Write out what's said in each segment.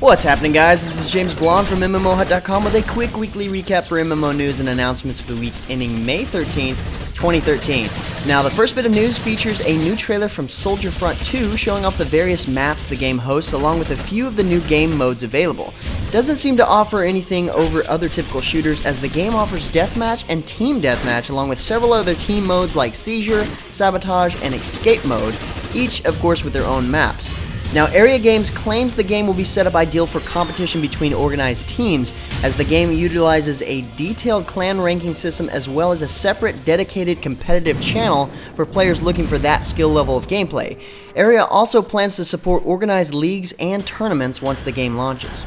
What's happening, guys? This is James Blonde from MMOHut.com with a quick weekly recap for MMO news and announcements for the week ending May 13th, 2013. Now, the first bit of news features a new trailer from Soldier Front 2 showing off the various maps the game hosts along with a few of the new game modes available. It doesn't seem to offer anything over other typical shooters as the game offers Deathmatch and Team Deathmatch along with several other team modes like Seizure, Sabotage, and Escape mode, each of course with their own maps. Now, Area Games claims the game will be set up ideal for competition between organized teams, as the game utilizes a detailed clan ranking system as well as a separate, dedicated competitive channel for players looking for that skill level of gameplay. Area also plans to support organized leagues and tournaments once the game launches.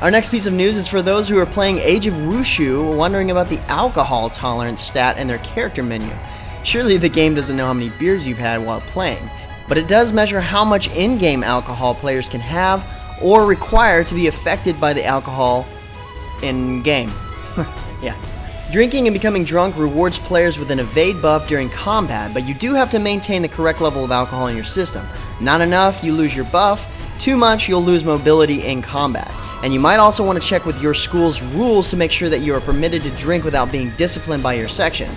Our next piece of news is for those who are playing Age of Wushu, wondering about the alcohol tolerance stat in their character menu. Surely the game doesn't know how many beers you've had while playing, but it does measure how much in-game alcohol players can have or require to be affected by the alcohol in-game. Yeah. Drinking and becoming drunk rewards players with an evade buff during combat, but you do have to maintain the correct level of alcohol in your system. Not enough, you lose your buff. Too much, you'll lose mobility in combat. And you might also want to check with your school's rules to make sure that you are permitted to drink without being disciplined by your section.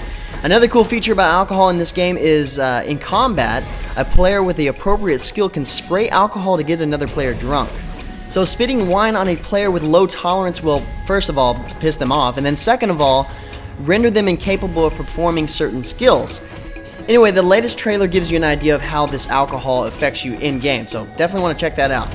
Another cool feature about alcohol in this game is, in combat, a player with the appropriate skill can spray alcohol to get another player drunk. So spitting wine on a player with low tolerance will, first of all, piss them off, and then second of all, render them incapable of performing certain skills. Anyway, the latest trailer gives you an idea of how this alcohol affects you in-game, so definitely want to check that out.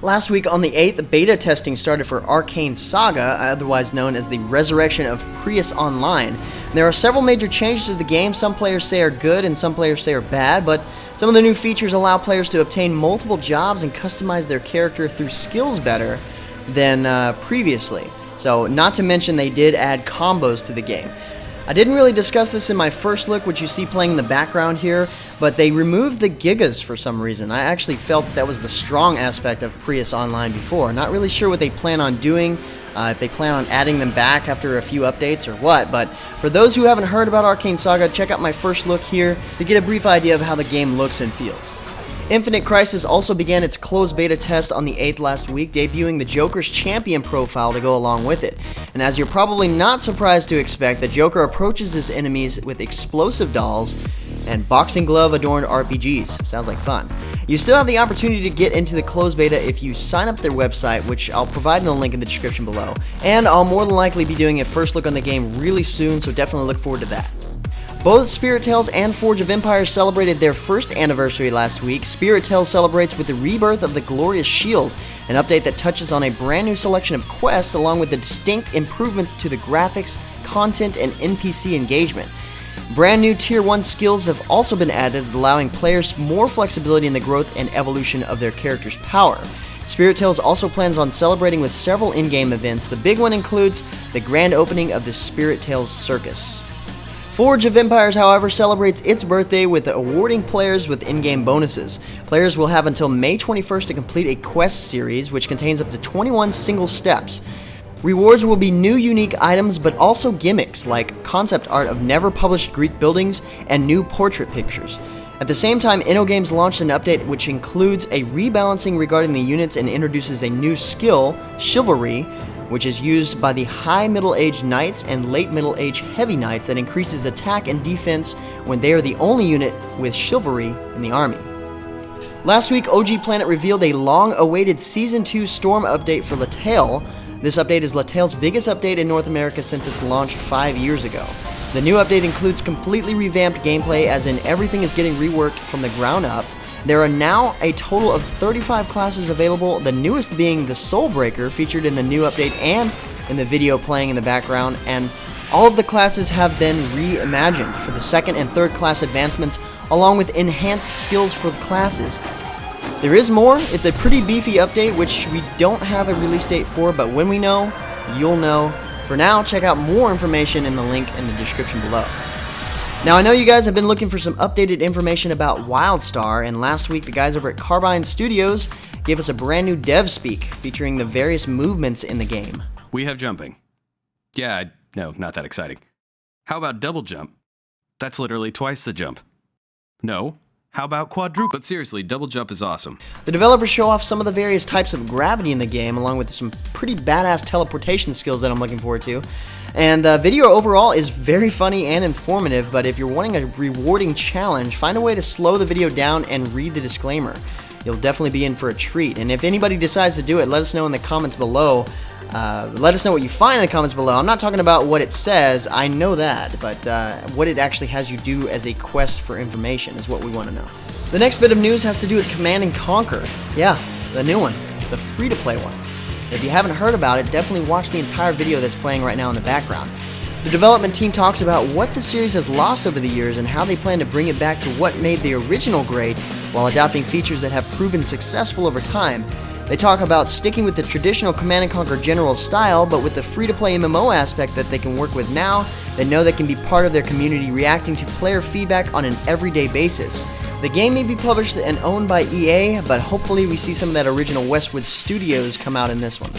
Last week on the 8th, beta testing started for Arcane Saga, otherwise known as the Resurrection of Prius Online. There are several major changes to the game. Some players say are good and some players say are bad, but some of the new features allow players to obtain multiple jobs and customize their character through skills better than previously. So, not to mention they did add combos to the game. I didn't really discuss this in my first look, which you see playing in the background here, but they removed the Gigas for some reason. I actually felt that was the strong aspect of Prius Online before. Not really sure what they plan on doing, if they plan on adding them back after a few updates or what, but for those who haven't heard about Arcane Saga, check out my first look here to get a brief idea of how the game looks and feels. Infinite Crisis also began its closed beta test on the 8th last week, debuting the Joker's champion profile to go along with it. And as you're probably not surprised to expect, the Joker approaches his enemies with explosive dolls and boxing glove adorned RPGs. Sounds like fun. You still have the opportunity to get into the closed beta if you sign up at their website, which I'll provide in the link in the description below. And I'll more than likely be doing a first look on the game really soon, so definitely look forward to that. Both Spirit Tales and Forge of Empires celebrated their first anniversary last week. Spirit Tales celebrates with the rebirth of the Glorious Shield, an update that touches on a brand new selection of quests along with the distinct improvements to the graphics, content, and NPC engagement. Brand new Tier 1 skills have also been added, allowing players more flexibility in the growth and evolution of their character's power. Spirit Tales also plans on celebrating with several in-game events. The big one includes the grand opening of the Spirit Tales Circus. Forge of Empires, however, celebrates its birthday with awarding players with in-game bonuses. Players will have until May 21st to complete a quest series, which contains up to 21 single steps. Rewards will be new unique items, but also gimmicks like concept art of never-published Greek buildings and new portrait pictures. At the same time, InnoGames launched an update which includes a rebalancing regarding the units and introduces a new skill, Chivalry, which is used by the high middle-aged knights and late middle-aged heavy knights that increases attack and defense when they are the only unit with chivalry in the army. Last week, OG Planet revealed a long-awaited Season 2 Storm update for Lattale. This update is Lattale's biggest update in North America since its launch 5 years ago. The new update includes completely revamped gameplay, as in everything is getting reworked from the ground up. There are now a total of 35 classes available, the newest being the Soulbreaker, featured in the new update and in the video playing in the background, and all of the classes have been reimagined for the second and third class advancements, along with enhanced skills for the classes. There is more. It's a pretty beefy update, which we don't have a release date for, but when we know, you'll know. For now, check out more information in the link in the description below. Now, I know you guys have been looking for some updated information about Wildstar, and last week the guys over at Carbine Studios gave us a brand new dev speak featuring the various movements in the game. We have jumping. Yeah, no, not that exciting. How about double jump? That's literally twice the jump. No. How about quadruple? But seriously, double jump is awesome. The developers show off some of the various types of gravity in the game, along with some pretty badass teleportation skills that I'm looking forward to. And the video overall is very funny and informative, but if you're wanting a rewarding challenge, find a way to slow the video down and read the disclaimer. You'll definitely be in for a treat. And if anybody decides to do it, let us know in the comments below. Let us know what you find in the comments below. I'm not talking about what it says, I know that, but what it actually has you do as a quest for information is what we want to know. The next bit of news has to do with Command & Conquer. Yeah, the new one, the free-to-play one. If you haven't heard about it, definitely watch the entire video that's playing right now in the background. The development team talks about what the series has lost over the years and how they plan to bring it back to what made the original great while adopting features that have proven successful over time. They talk about sticking with the traditional Command & Conquer general style, but with the free-to-play MMO aspect that they can work with now, they know they can be part of their community reacting to player feedback on an everyday basis. The game may be published and owned by EA, but hopefully we see some of that original Westwood Studios come out in this one.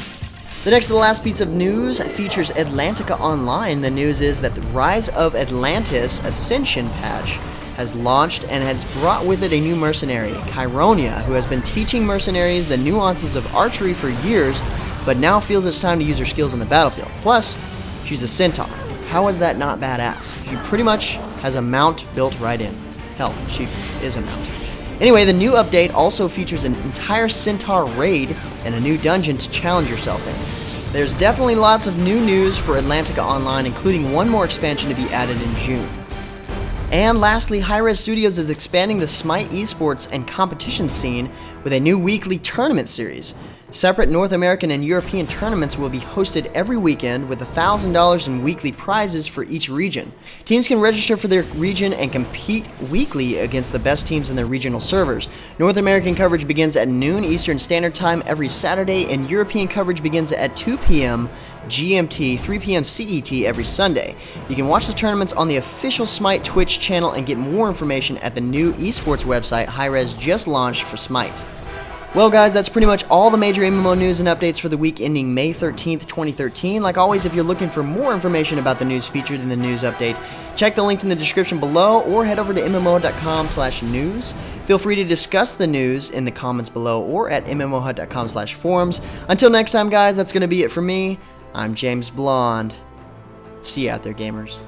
The next to the last piece of news features Atlantica Online. The news is that the Rise of Atlantis Ascension patch has launched and has brought with it a new mercenary, Chironia, who has been teaching mercenaries the nuances of archery for years, but now feels it's time to use her skills on the battlefield. Plus, she's a centaur. How is that not badass? She pretty much has a mount built right in. Hell, she is a mount. Anyway, the new update also features an entire centaur raid and a new dungeon to challenge yourself in. There's definitely lots of new news for Atlantica Online, including one more expansion to be added in June. And lastly, Hi-Rez Studios is expanding the Smite eSports and competition scene with a new weekly tournament series. Separate North American and European tournaments will be hosted every weekend with $1,000 in weekly prizes for each region. Teams can register for their region and compete weekly against the best teams in their regional servers. North American coverage begins at noon Eastern Standard Time every Saturday, and European coverage begins at 2 p.m. GMT, 3 p.m. CET every Sunday. You can watch the tournaments on the official Smite Twitch channel and get more information at the new esports website Hi-Rez just launched for Smite. Well guys, that's pretty much all the major MMO news and updates for the week ending May 13th, 2013. Like always, if you're looking for more information about the news featured in the news update, check the link in the description below or head over to MMOHut.com/news. Feel free to discuss the news in the comments below or at MMOHut.com/forums. Until next time guys, that's going to be it for me. I'm James Blonde. See you out there, gamers.